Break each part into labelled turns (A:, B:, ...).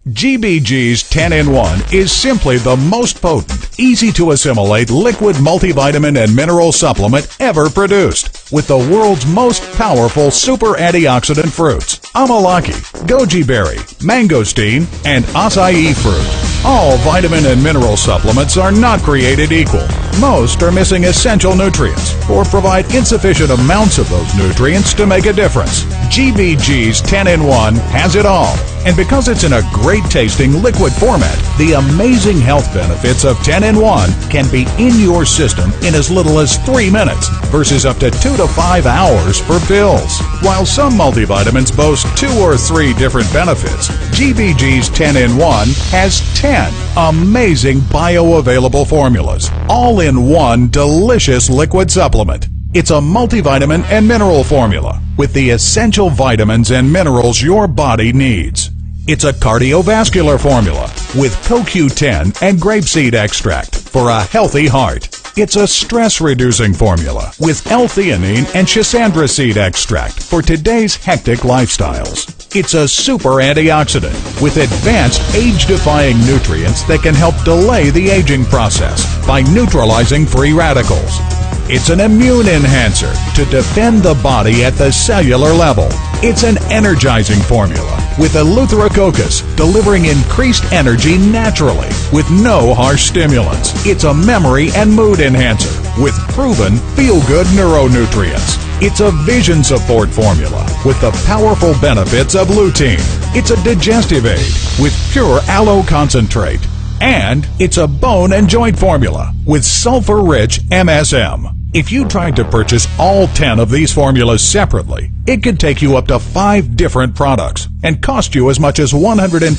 A: GBG's 10-in-1 is simply the most potent, easy to assimilate liquid multivitamin and mineral supplement ever produced, with the world's most powerful super antioxidant fruits: amalaki, goji berry, mangosteen, and acai fruit. All vitamin and mineral supplements are not created equal. Most are missing essential nutrients or provide insufficient amounts of those nutrients to make a difference. GBG's 10-in-1 has it all. And because it's in a great tasting liquid format, the amazing health benefits of 10-in-1 can be in your system in as little as 3 minutes versus up to 2 to 5 hours for pills. While some multivitamins boast 2 or 3 different benefits, GBG's 10-in-1 has 10 amazing bioavailable formulas, all in one delicious liquid supplement. It's a multivitamin and mineral formula with the essential vitamins and minerals your body needs. It's a cardiovascular formula with CoQ10 and grapeseed extract for a healthy heart. It's a stress-reducing formula with L-theanine and schisandra seed extract for today's hectic lifestyles. It's a super antioxidant with advanced age-defying nutrients that can help delay the aging process by neutralizing free radicals. It's an immune enhancer to defend the body at the cellular level. It's an energizing formula with Eleutherococcus, delivering increased energy naturally with no harsh stimulants. It's a memory and mood enhancer with proven feel-good neuronutrients. It's a vision support formula with the powerful benefits of lutein. It's a digestive aid with pure aloe concentrate. And it's a bone and joint formula with sulfur-rich MSM. If you tried to purchase all 10 of these formulas separately, it could take you up to 5 different products and cost you as much as $150.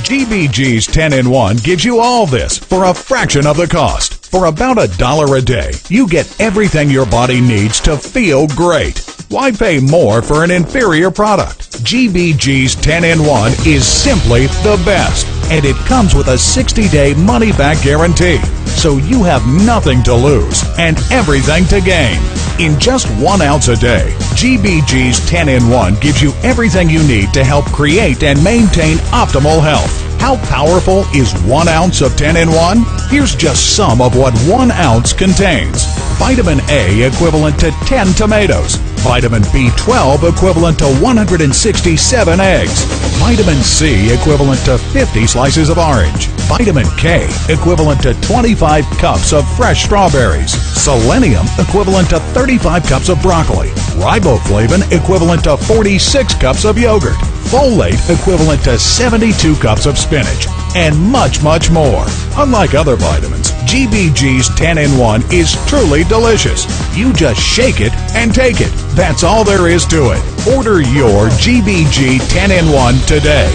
A: GBG's 10-in-1 gives you all this for a fraction of the cost. For about $1 a day, you get everything your body needs to feel great. Why pay more for an inferior product? GBG's 10-in-1 is simply the best, and it comes with a 60-day money-back guarantee. So you have nothing to lose and everything to gain. In just 1 ounce a day, GBG's 10-in-1 gives you everything you need to help create and maintain optimal health. How powerful is 1 ounce of 10-in-1? Here's just some of what 1 ounce contains. Vitamin A equivalent to 10 tomatoes. Vitamin B12 equivalent to 167 eggs. Vitamin C equivalent to 50 slices of orange. Vitamin K equivalent to 25 cups of fresh strawberries. Selenium equivalent to 35 cups of broccoli. Riboflavin equivalent to 46 cups of yogurt. Folate equivalent to 72 cups of spinach, and much, much more. Unlike other vitamins, GBG's 10-in-1 is truly delicious. You just shake it and take it. That's all there is to it. Order your GBG 10-in-1 today.